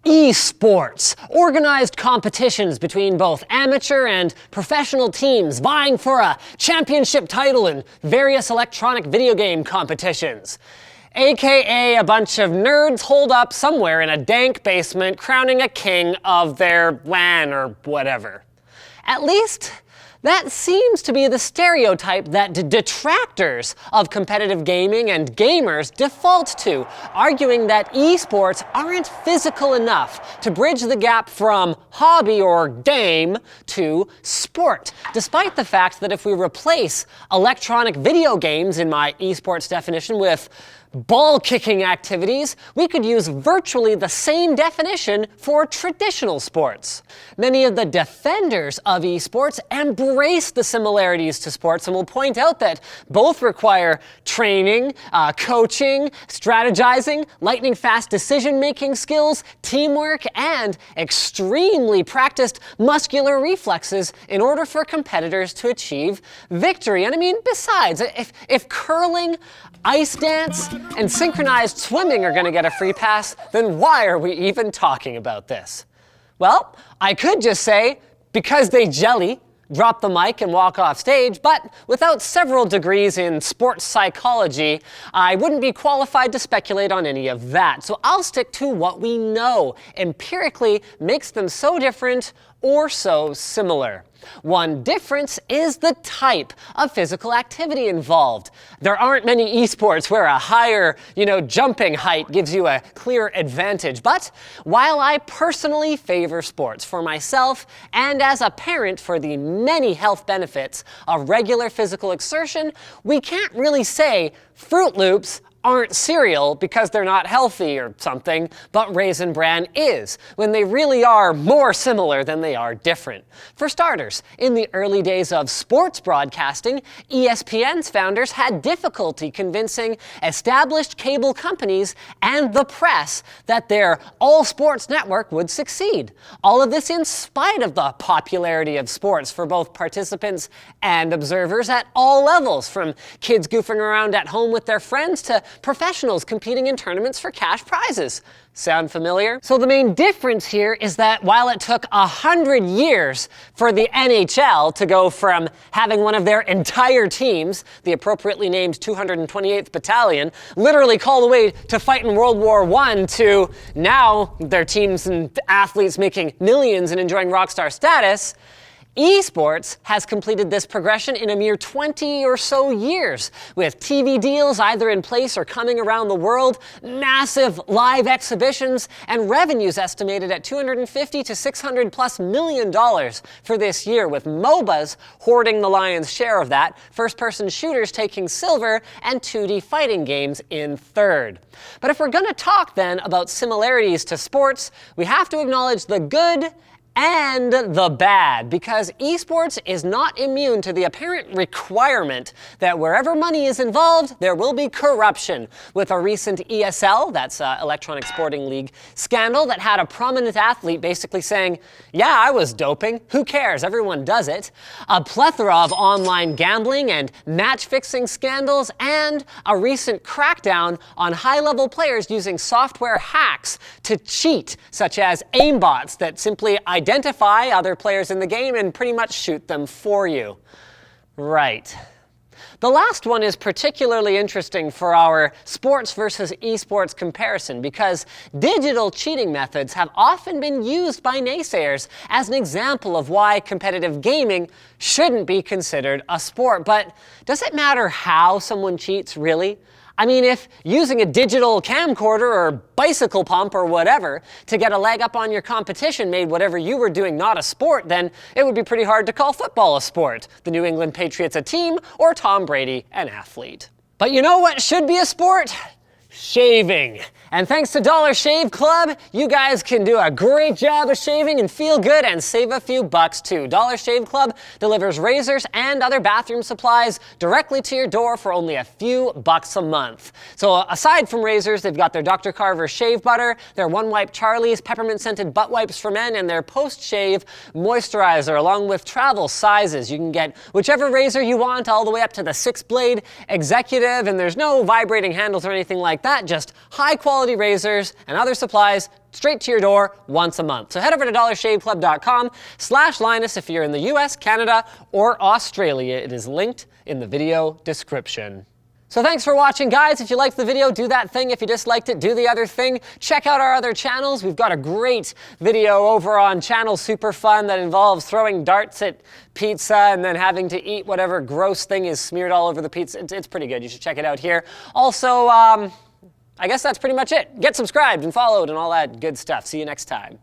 Esports, organized competitions between both amateur and professional teams vying for a championship title in various electronic video game competitions. AKA a bunch of nerds holed up somewhere in a dank basement crowning a king of their LAN or whatever. At least, that seems to be the stereotype that detractors of competitive gaming and gamers default to, arguing that esports aren't physical enough to bridge the gap from hobby or game to sport, despite the fact that if we replace electronic video games in my esports definition with ball-kicking activities, we could use virtually the same definition for traditional sports. Many of the defenders of esports embrace the similarities to sports and will point out that both require training, coaching, strategizing, lightning-fast decision-making skills, teamwork, and extremely practiced muscular reflexes in order for competitors to achieve victory. And I mean, besides, if curling, ice dance, and synchronized swimming are going to get a free pass, then why are we even talking about this? Well, I could just say, because they jelly, drop the mic and walk off stage, but without several degrees in sports psychology, I wouldn't be qualified to speculate on any of that. So I'll stick to what we know empirically makes them so different or so similar. One difference is the type of physical activity involved. There aren't many esports where a higher, jumping height gives you a clear advantage. But while I personally favor sports for myself and as a parent for the many health benefits of regular physical exertion, we can't really say Fruit Loops aren't cereal because they're not healthy or something, but Raisin Bran is, when they really are more similar than they are different. For starters, in the early days of sports broadcasting, ESPN's founders had difficulty convincing established cable companies and the press that their all-sports network would succeed. All of this in spite of the popularity of sports for both participants and observers at all levels, from kids goofing around at home with their friends to professionals competing in tournaments for cash prizes. Sound familiar? So the main difference here is that while it took 100 years for the NHL to go from having one of their entire teams, the appropriately named 228th Battalion, literally called away to fight in World War I, to now their teams and athletes making millions and enjoying rock star status, esports has completed this progression in a mere 20 or so years, with TV deals either in place or coming around the world, massive live exhibitions, and revenues estimated at $250 to $600+ million for this year, with MOBAs hoarding the lion's share of that, first-person shooters taking silver, and 2D fighting games in third. But if we're going to talk then about similarities to sports, we have to acknowledge the good and the bad, because esports is not immune to the apparent requirement that wherever money is involved, there will be corruption, with a recent ESL, that's Electronic Sporting League, scandal that had a prominent athlete basically saying, yeah, I was doping, who cares, everyone does it, a plethora of online gambling and match-fixing scandals, and a recent crackdown on high-level players using software hacks to cheat, such as aimbots that simply identify other players in the game and pretty much shoot them for you. Right. The last one is particularly interesting for our sports versus esports comparison, because digital cheating methods have often been used by naysayers as an example of why competitive gaming shouldn't be considered a sport. But does it matter how someone cheats, really? I mean, if using a digital camcorder or bicycle pump or whatever to get a leg up on your competition made whatever you were doing not a sport, then it would be pretty hard to call football a sport, the New England Patriots a team, or Tom Brady an athlete. But you know what should be a sport? Shaving. And thanks to Dollar Shave Club, you guys can do a great job of shaving and feel good and save a few bucks too. Dollar Shave Club delivers razors and other bathroom supplies directly to your door for only a few bucks a month. So aside from razors, they've got their Dr. Carver shave butter, their One Wipe Charlie's peppermint scented butt wipes for men, and their post-shave moisturizer, along with travel sizes. You can get whichever razor you want, all the way up to the 6-blade executive, and there's no vibrating handles or anything like like that, just high-quality razors and other supplies straight to your door once a month. So head over to dollarshaveclub.com/Linus if you're in the US, Canada, or Australia. It is linked in the video description. So thanks for watching, guys. If you liked the video, do that thing. If you disliked it, do the other thing. Check out our other channels. We've got a great video over on Channel Super Fun that involves throwing darts at pizza and then having to eat whatever gross thing is smeared all over the pizza. It's pretty good. You should check it out here. Also, I guess that's pretty much it. Get subscribed and followed and all that good stuff. See you next time.